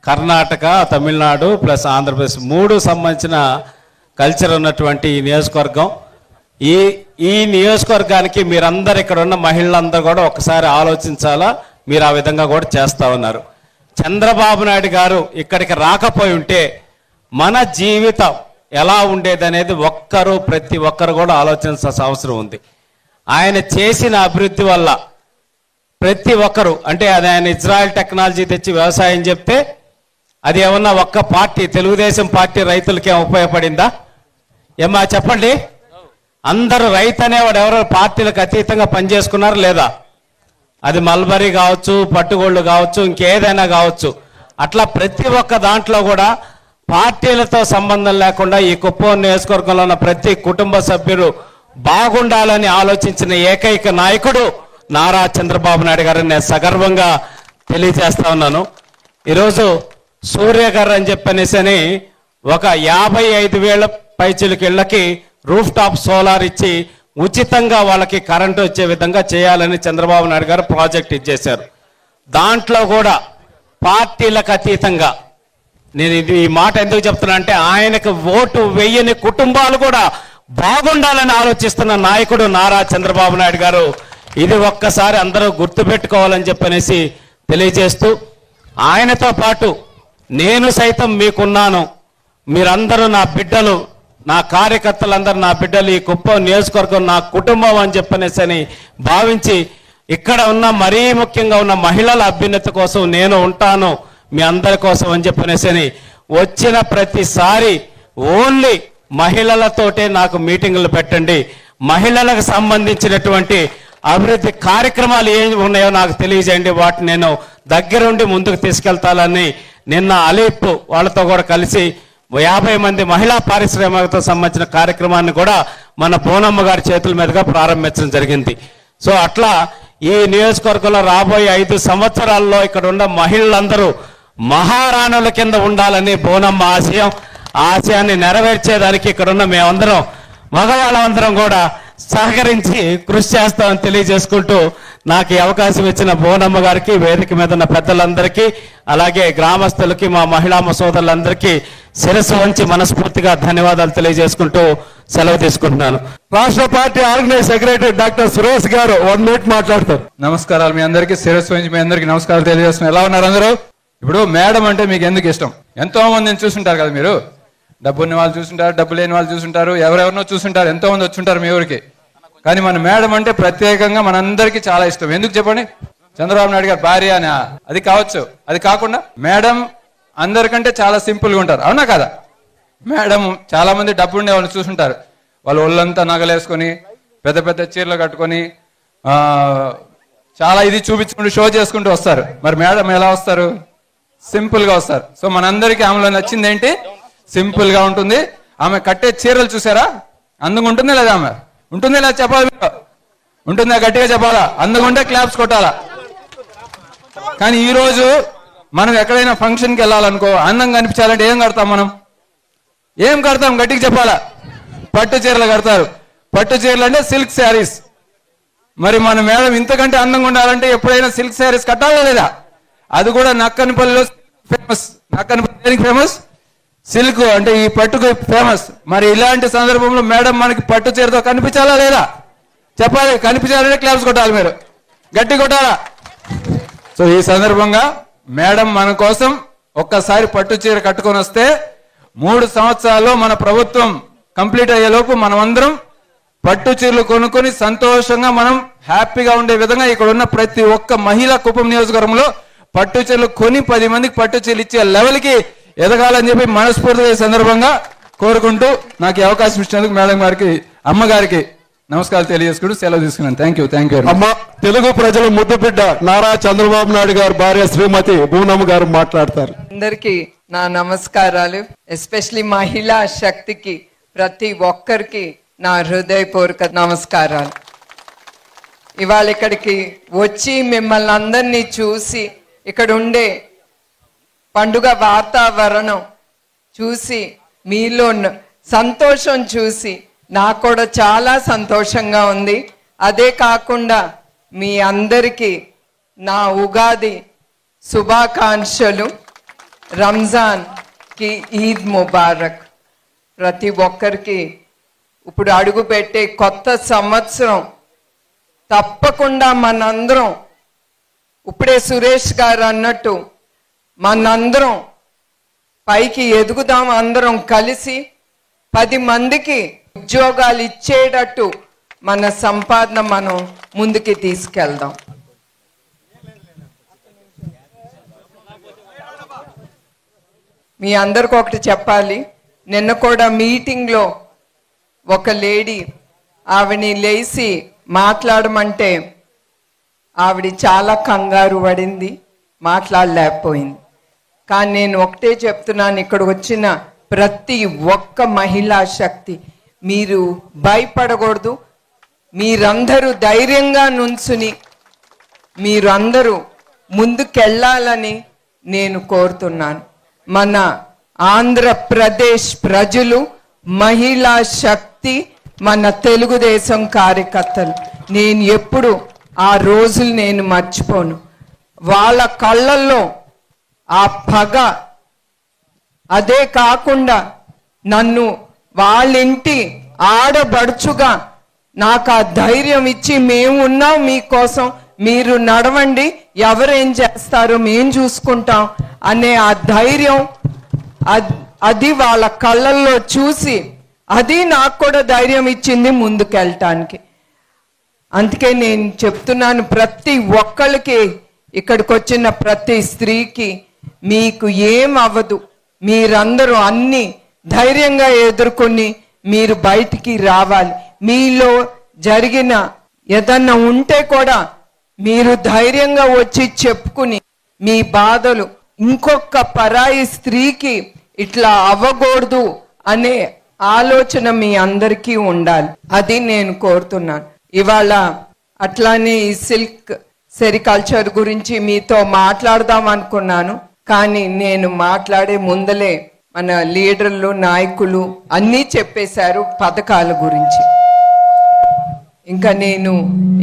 కర్ణాటక, తమిళనాడు ప్లస్ ఆంధ్రప్రదేశ్ 3 సంబంధించిన కల్చర్ ఉన్నటువంటి ఈ నియోజకవర్గం. ఈ నియోజకవర్గానికి మీరందరు ఇక్కడ ఉన్న మహిళలందరూ కూడా ఒకసారి ఆలోచించాలా. మీరు ఆ విధంగా కూడా చేస్తా ఉన్నారు. చంద్రబాబు నాయుడు గారు ఇక్కడికి రాకపోయి ఉంటే మన జీవితం ఎలా ఉండేదనేది ప్రతి ఒక్కరు కూడా ఆలోచించాల్సిన అవసరం ఉంది. ఆయన చేసిన అభివృద్ధి వల్ల ప్రతి ఒక్కరు, అంటే అది ఆయన ఇజ్రాయెల్ టెక్నాలజీ తెచ్చి వ్యవసాయం చెప్తే అది ఏమన్నా ఒక్క పార్టీ తెలుగుదేశం పార్టీ రైతులకి ఉపయోగపడిందా? ఏమా చెప్పండి. అందరూ రైతు అనేవాడు ఎవరో పార్టీలకు అతీతంగా పనిచేసుకున్నారు లేదా? అది మల్బరీ కావచ్చు, పట్టుగోళ్ళు కావచ్చు, ఇంకేదైనా కావచ్చు. అట్లా ప్రతి ఒక్క దాంట్లో కూడా పార్టీలతో సంబంధం లేకుండా ఈ కుప్పం నియోజకవర్గంలో ఉన్న ప్రతి కుటుంబ సభ్యులు బాగుండాలని ఆలోచించిన ఏకైక నాయకుడు నారా చంద్రబాబు నాయుడు గారిని నేను సగర్వంగా తెలియజేస్తా ఉన్నాను. ఈరోజు సూర్య గారు అని చెప్పనేసి ఒక 55,000 పైచిలకు ఇళ్లకి రూఫ్ టాప్ సోలార్ ఇచ్చి ఉచితంగా వాళ్ళకి కరెంటు వచ్చే విధంగా చేయాలని చంద్రబాబు నాయుడు గారు ప్రాజెక్ట్ ఇచ్చేశారు. దాంట్లో కూడా పార్టీలకు అతీతంగా నేను ఈ మాట ఎందుకు చెప్తున్నా అంటే ఆయనకు ఓటు వేయని కుటుంబాలు కూడా బాగుండాలని ఆలోచిస్తున్న నాయకుడు నారా చంద్రబాబు నాయుడు గారు. ఇది ఒక్కసారి అందరూ గుర్తుపెట్టుకోవాలని చెప్పనేసి తెలియజేస్తూ, ఆయనతో పాటు నేను సైతం మీకున్నాను, మీరందరూ నా బిడ్డలు, నా కార్యకర్తలందరూ నా బిడ్డలు, ఈ కుప్పం నియోజకవర్గం నా కుటుంబం అని చెప్పనేసి భావించి ఇక్కడ ఉన్న మరీ ముఖ్యంగా ఉన్న మహిళల అభ్యున్నతి కోసం నేను ఉంటాను మీ అందరి కోసం అని చెప్పనేసి వచ్చిన ప్రతిసారి ఓన్లీ మహిళలతోటే నాకు మీటింగులు పెట్టండి, మహిళలకు సంబంధించినటువంటి అభివృద్ధి కార్యక్రమాలు ఏమి ఉన్నాయో నాకు తెలియజేయండి, వాటిని నేను దగ్గరుండి ముందుకు తీసుకెళ్తానని నిన్న అలీప్ వాళ్ళతో కూడా కలిసి 50 మంది మహిళా పారిశ్రామికతో సంబంధించిన కార్యక్రమాన్ని కూడా మన బోనమ్మ గారి చేతుల మీదుగా ప్రారంభించడం జరిగింది. సో అట్లా ఈ నియోజకవర్గంలో రాబోయే 5 సంవత్సరాల్లో ఇక్కడ ఉన్న మహిళలందరూ మహారాణుల కింద ఉండాలని బోనమ్మ ఆశయాన్ని నెరవేర్చేదానికి ఇక్కడ ఉన్న మేమందరం మగవాళ్ళందరం కూడా సహకరించి కృషి చేస్తామని తెలియజేసుకుంటూ నాకు ఈ అవకాశం ఇచ్చిన బోనమ్మ గారికి, వేదిక మీద ఉన్న పెద్దలందరికీ, అలాగే గ్రామస్తులకి, మా మహిళా సోదరులందరికీ శిరస్సు వంచి మనస్ఫూర్తిగా ధన్యవాదాలు తెలియజేసుకుంటూ సెలవు తీసుకుంటున్నాను. రాష్ట్ర party organise secretary doctor Suresh గారు 1 మినిట్ మాట్లాడతారు. నమస్కారాలు. మీ అందరికీ శిరస్సు వంచి మీ అందరికీ నమస్కారాలు తెలియజేస్తున్నాను. ఎలా ఉన్నారు అందరూ? ఇప్పుడు మేడం అంటే మీకు ఎందుకు ఇష్టం? ఎంతో మందిని చూసుంటారు కదా మీరు. డబ్బున్న వాళ్ళు చూసుంటారు, డబ్బు లేని వాళ్ళు చూసుంటారు, ఎవరెవరినో చూసుంటారు, ఎంతో మంది వచ్చుంటారు మీ ఊరికి. కానీ మన మేడం అంటే ప్రత్యేకంగా మనందరికీ చాలా ఇష్టం. ఎందుకు చెప్పండి? చంద్రబాబు నాయుడు గారు భార్య అని అది కావచ్చు. అది కాకుండా మేడం అందరికంటే చాలా సింపుల్గా ఉంటారు, అవునా కదా? మేడం చాలా మంది డబ్బు ఉండే వాళ్ళు చూసుంటారు, వాళ్ళు ఒళ్ళంతా నగలేసుకొని పెద్ద పెద్ద చీరలు కట్టుకొని చాలా ఇది చూపించుకుంటూ షో చేసుకుంటూ వస్తారు. మరి మేడం ఎలా వస్తారు? సింపుల్ గా వస్తారు. సో మనందరికీ ఆమెలో నచ్చింది ఏంటి? సింపుల్ గా ఉంటుంది. ఆమె కట్టే చీరలు చూసారా? అందంగా ఉంటుందా లేదా? ఆమె ఉంటుందా లేదా చెప్పాలి మీరు? ఉంటుందా? గట్టిగా చెప్పాలా? అందంగా ఉంటే క్లాప్స్ కొట్టాలా? కానీ ఈ రోజు మనం ఎక్కడైనా ఫంక్షన్కి వెళ్ళాలనుకో, అందంగా కనిపించాలంటే ఏం కడతాం మనం? ఏం కడతాం? గట్టిగా చెప్పాలా? పట్టు చీరలు కడతారు. పట్టు చీరలు అంటే సిల్క్ శారీస్. మరి మన మేడం ఇంతకంటే అందంగా ఉండాలంటే ఎప్పుడైనా సిల్క్ శారీస్ కట్టాలా లేదా? అది కూడా నక్కనపల్లిలో ఫేమస్. నక్కనపల్లి ఫేమస్ సిల్క్ అంటే ఈ పట్టుకు ఫేమస్. మరి ఇలాంటి సందర్భంలో మేడం మనకి పట్టు చీరతో కనిపించాలా లేదా? చెప్పాలి. కనిపించాలంటే క్లాప్స్ కొట్టాలి, మీరు గట్టి కొట్టాలా? సో ఈ సందర్భంగా మేడం మన కోసం ఒక్కసారి పట్టు చీర కట్టుకొని వస్తే 3 సంవత్సరాల్లో మన ప్రభుత్వం కంప్లీట్ అయ్యేలోపు మనమందరం పట్టు చీరలు కొనుక్కొని సంతోషంగా మనం హ్యాపీగా ఉండే విధంగా ఇక్కడ ఉన్న ప్రతి ఒక్క మహిళా కుప్పం నియోజకవర్గంలో పట్టు చీరలు కొని 10 మందికి పట్టు చీరలు ఇచ్చే లెవెల్కి ఎదగాలని చెప్పి మనస్ఫూర్తిగా ఈ సందర్భంగా కోరుకుంటూ నాకు ఈ అవకాశం ఇచ్చినందుకు మేడం గారికి, అమ్మగారికి నమస్కారాలు తెలియజేసుకుంటూ సెలవు తీసుకున్నాను. Thank you. అమ్మ, తెలుగు ప్రజల ముద్దు బిడ్డ నారా చంద్రబాబు నాయుడు గారు భార్య శ్రీమతి భూనమ్మ గారు మాట్లాడతారు. అందరికి నా నమస్కారాలు. ఎస్పెషలీ మహిళా శక్తికి ప్రతి ఒక్కరికి నా హృదయపూర్వక నమస్కారాలు. ఇవాళ ఇక్కడికి వచ్చి మిమ్మల్ని అందరినీ చూసి ఇక్కడ ఉండే పండుగ వాతావరణం చూసి మీలో సంతోషం చూసి నాకు కూడా చాలా సంతోషంగా ఉంది. అదే కాకుండా మీ అందరికీ నా ఉగాది శుభాకాంక్షలు. రంజాన్కి ఈద్ ముబారక్. ప్రతి ఒక్కరికి ఇప్పుడు అడుగు పెట్టే కొత్త సంవత్సరం తప్పకుండా మనందరం ఇప్పుడే సురేష్ గారు అన్నట్టు మనందరం పైకి ఎదుగుదాం. అందరం కలిసి 10 మందికి ఉద్యోగాలు ఇచ్చేటట్టు మన సంపాదన మనం ముందుకి తీసుకెళ్దాం. మీ అందరికి ఒకటి చెప్పాలి. నిన్న కూడా మీటింగ్లో ఒక లేడీ ఆవిడని లేచి మాట్లాడమంటే ఆవిడ చాలా కంగారు పడింది, మాట్లాడలేకపోయింది. కానీ నేను ఒకటే చెప్తున్నాను, ఇక్కడ వచ్చిన ప్రతి ఒక్క మహిళా శక్తి మీరు భయపడకూడదు. మీరందరూ ధైర్యంగా నుంచుని మీరందరూ ముందుకెళ్ళాలని నేను కోరుతున్నాను. మన ఆంధ్రప్రదేశ్ ప్రజలు, మహిళా శక్తి, మన తెలుగుదేశం కార్యకర్తలు, నేను ఎప్పుడు ఆ రోజులు నేను మర్చిపోను. వాళ్ళ కళ్ళల్లో ఆ పగ, అదే కాకుండా నన్ను వాళ్ళింటి ఆడబడుచుగా నాకు ఆ ధైర్యం ఇచ్చి మేము ఉన్నాం మీకోసం, మీరు నడవండి, ఎవరేం చేస్తారో మేము చూసుకుంటాం అనే ఆ ధైర్యం, అది వాళ్ళ కళ్ళల్లో చూసి అది నాకు కూడా ధైర్యం ఇచ్చింది ముందుకెళ్ళటానికి. అందుకే నేను చెప్తున్నాను, ప్రతి ఒక్కళ్ళకి ఇక్కడికి వచ్చిన ప్రతి స్త్రీకి మీకు ఏం అవ్వదు. మీరందరూ అన్ని ధైర్యంగా ఎదుర్కొని మీరు బయటికి రావాలి. మీలో జరిగిన ఏదన్నా ఉంటే కూడా మీరు ధైర్యంగా వచ్చి చెప్పుకుని మీ బాధలు ఇంకొక పరాయి స్త్రీకి ఇట్లా అవ్వకూడదు అనే ఆలోచన మీ అందరికీ ఉండాలి. అది నేను కోరుతున్నాను. ఇవాళ అట్లానే ఈ సిల్క్ సెరికల్చర్ గురించి మీతో మాట్లాడదాం అనుకున్నాను. కానీ నేను మాట్లాడే ముందలే మన లీడర్లు, నాయకులు అన్నీ చెప్పేశారు పథకాల గురించి. ఇంకా నేను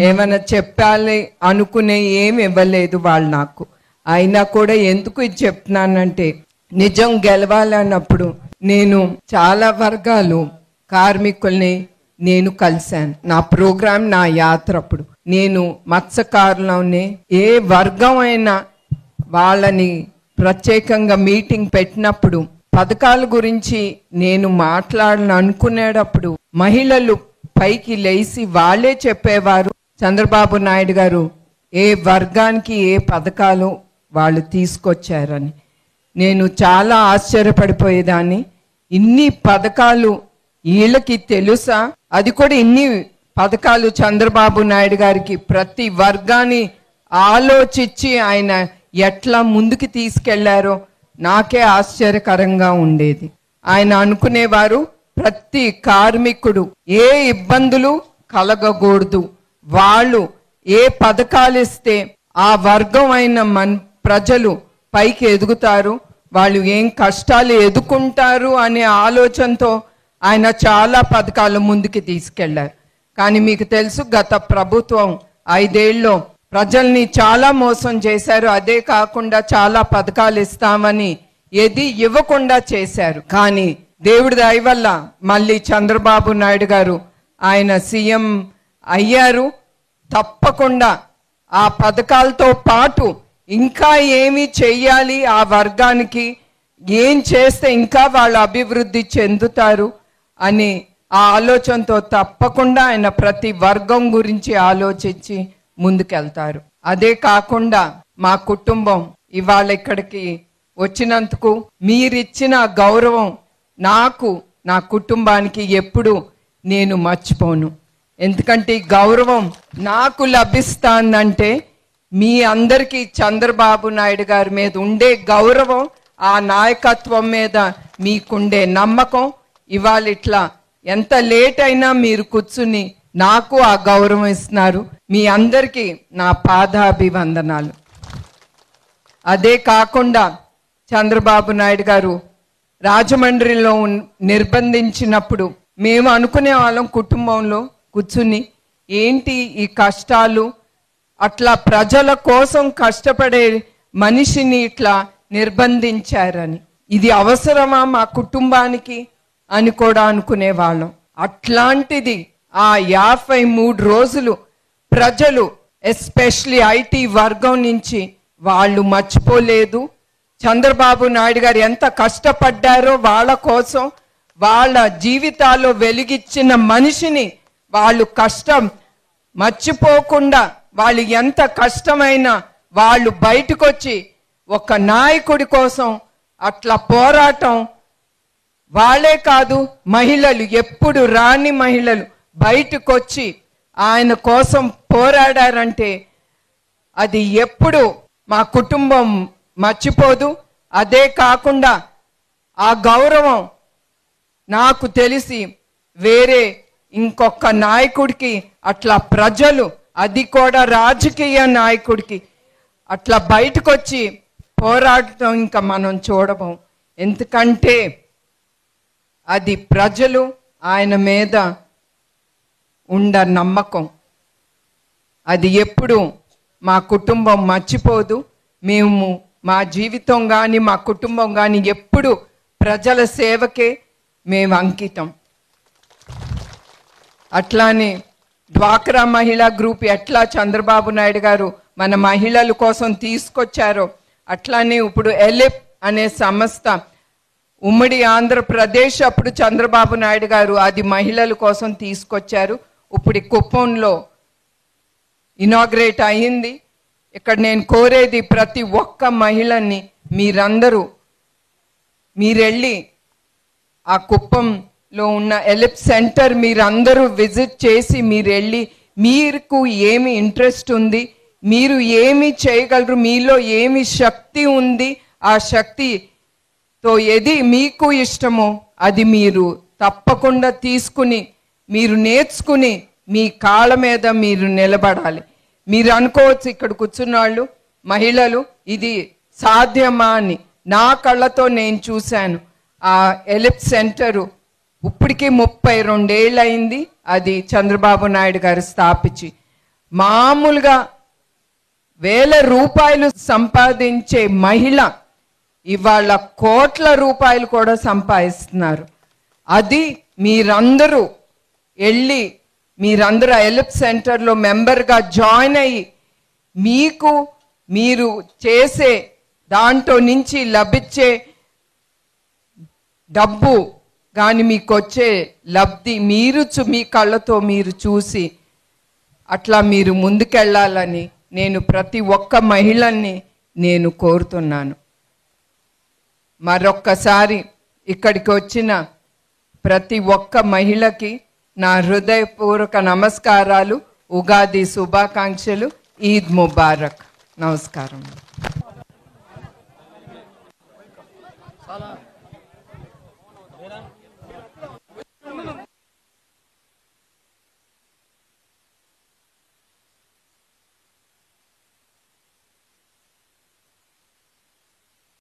ఏమైనా చెప్పాలి అనుకునే ఏమి ఇవ్వలేదు వాళ్ళు నాకు. అయినా కూడా ఎందుకు ఇది చెప్తున్నానంటే, నిజం గెలవాలన్నప్పుడు నేను చాలా వర్గాలు కార్మికుల్ని నేను కలిశాను. నా ప్రోగ్రాం, నా యాత్ర అప్పుడు నేను మత్స్యకారులనే ఏ వర్గం అయినా వాళ్ళని ప్రత్యేకంగా మీటింగ్ పెట్టినప్పుడు పథకాల గురించి నేను మాట్లాడాలని అనుకునేటప్పుడు మహిళలు పైకి లేచి వాళ్ళే చెప్పేవారు, చంద్రబాబు నాయుడు గారు ఏ వర్గానికి ఏ పథకాలు వాళ్ళు తీసుకొచ్చారని. నేను చాలా ఆశ్చర్యపడిపోయేదాన్ని. ఇన్ని పథకాలు వీళ్ళకి తెలుసా? అది కూడా ఇన్ని పథకాలు చంద్రబాబు నాయుడు గారికి ప్రతి వర్గాన్ని ఆలోచించి ఆయన ఎట్లా ముందుకు తీసుకెళ్లారో నాకే ఆశ్చర్యకరంగా ఉండేది. ఆయన అనుకునేవారు ప్రతి కార్మికుడు ఏ ఇబ్బందులు కలగకూడదు. వాళ్ళు ఏ పథకాలు ఇస్తే ఆ వర్గం అయిన ప్రజలు పైకి ఎదుగుతారు, వాళ్ళు ఏం కష్టాలు ఎదుర్కొంటారు అనే ఆలోచనతో ఆయన చాలా పథకాలు ముందుకు తీసుకెళ్లారు. కానీ మీకు తెలుసు, గత ప్రభుత్వం 5 ఏళ్ళలో ప్రజల్ని చాలా మోసం చేశారు. అదే కాకుండా చాలా పథకాలు ఇస్తామని ఏది ఇవ్వకుండా చేశారు. కానీ దేవుడి దయ వల్ల మళ్ళీ చంద్రబాబు నాయుడు గారు ఆయన సీఎం అయ్యారు. తప్పకుండా ఆ పథకాలతో పాటు ఇంకా ఏమి చెయ్యాలి, ఆ వర్గానికి ఏం చేస్తే ఇంకా వాళ్ళు అభివృద్ధి చెందుతారు అని ఆ ఆలోచనతో తప్పకుండా ఆయన ప్రతి వర్గం గురించి ఆలోచించి ముందుకెళ్తారు. అదే కాకుండా మా కుటుంబం ఇవాళ ఇక్కడికి వచ్చినందుకు మీరిచ్చిన గౌరవం నాకు, నా కుటుంబానికి ఎప్పుడు నేను మర్చిపోను. ఎందుకంటే ఈ గౌరవం నాకు లభిస్తానంటే మీ అందరికీ చంద్రబాబు నాయుడు గారి మీద ఉండే గౌరవం, ఆ నాయకత్వం మీద మీకుండే నమ్మకం. ఇవాళ ఇట్లా ఎంత లేట్ అయినా మీరు కూర్చుని నాకు ఆ గౌరవం ఇస్తున్నారు. మీ అందరికీ నా పాదాభివందనాలు. అదే కాకుండా చంద్రబాబు నాయుడు గారు రాజమండ్రిలో నిర్బంధించినప్పుడు మేము అనుకునే వాళ్ళం కుటుంబంలో కూర్చుని ఏంటి ఈ కష్టాలు, అట్లా ప్రజల కోసం కష్టపడే మనిషిని ఇట్లా నిర్బంధించారని, ఇది అవసరమా మా కుటుంబానికి అని కూడా అనుకునేవాళ్ళం. అట్లాంటిది ఆ 53 రోజులు ప్రజలు ఎస్పెషలీ ఐటీ వర్గం నుంచి వాళ్ళు మర్చిపోలేదు. చంద్రబాబు నాయుడు గారు ఎంత కష్టపడ్డారో వాళ్ళ కోసం, వాళ్ళ జీవితాల్లో వెలిగిచ్చిన మనిషిని వాళ్ళు కష్టం మర్చిపోకుండా వాళ్ళు ఎంత కష్టమైనా వాళ్ళు బయటకు వచ్చి ఒక నాయకుడి కోసం అట్లా పోరాటం. వాళ్ళే కాదు, మహిళలు, ఎప్పుడు రాని మహిళలు బయటకు వచ్చి ఆయన కోసం పోరాడారంటే అది ఎప్పుడు మా కుటుంబం మర్చిపోదు. అదే కాకుండా ఆ గౌరవం నాకు తెలిసి వేరే ఇంకొక నాయకుడికి అట్లా ప్రజలు, అది కూడా రాజకీయ నాయకుడికి అట్లా బయటకు వచ్చి పోరాడటం ఇంకా మనం చూడము. ఎందుకంటే అది ప్రజలు ఆయన మీద ఉండ నమ్మకం. అది ఎప్పుడు మా కుటుంబం మర్చిపోదు. మేము మా జీవితం కానీ మా కుటుంబం కానీ ఎప్పుడు ప్రజల సేవకే మేము అంకితం. అట్లానే డ్వాక్రా మహిళా గ్రూప్ ఎట్లా చంద్రబాబు నాయుడు గారు మన మహిళల కోసం తీసుకొచ్చారో అట్లానే ఇప్పుడు ఎలిప్ అనే సంస్థ ఉమ్మడి ఆంధ్రప్రదేశ్ అప్పుడు చంద్రబాబు నాయుడు గారు అది మహిళల కోసం తీసుకొచ్చారు. ఇప్పుడు కుప్పంలో ఇనాగ్రేట్ అయ్యింది. ఇక్కడ నేను కోరేది ప్రతి ఒక్క మహిళని మీరందరూ మీరెళ్ళి ఆ కుప్పంలో ఉన్న ఎలిప్ సెంటర్ మీరందరూ విజిట్ చేసి మీరెళ్ళి మీకు ఏమి ఇంట్రెస్ట్ ఉంది, మీరు ఏమి చేయగలరు, మీలో ఏమి శక్తి ఉంది, ఆ శక్తితో ఏది మీకు ఇష్టమో అది మీరు తప్పకుండా తీసుకుని మీరు నేర్చుకుని మీ కాళ్ళ మీద మీరు నిలబడాలి. మీరు అనుకోవచ్చు ఇక్కడ కూర్చున్న వాళ్ళు మహిళలు ఇది సాధ్యమా అని. నా కళ్ళతో నేను చూశాను. ఆ ఎలిప్ సెంటరు ఇప్పటికీ 32 ఏళ్ళు అయింది. అది చంద్రబాబు నాయుడు గారు స్థాపించి మామూలుగా ₹1,000 సంపాదించే మహిళ ఇవాళ ₹1,00,00,000 కూడా సంపాదిస్తున్నారు. అది మీరందరూ వెళ్ళి మీరందరూ ఎలిప్ సెంటర్లో మెంబర్గా జాయిన్ అయ్యి మీకు మీరు చేసే దాంట్లో నుంచి లభించే డబ్బు కానీ మీకు వచ్చే లబ్ధి మీరు మీ కళ్ళతో మీరు చూసి అట్లా మీరు ముందుకెళ్ళాలని నేను ప్రతి ఒక్క మహిళని నేను కోరుతున్నాను. మరొక్కసారి ఇక్కడికి వచ్చిన ప్రతి ఒక్క మహిళకి నా హృదయపూర్వక నమస్కారాలు, ఉగాది శుభాకాంక్షలు, ఈద్ ముబారక్. నమస్కారం. చాలా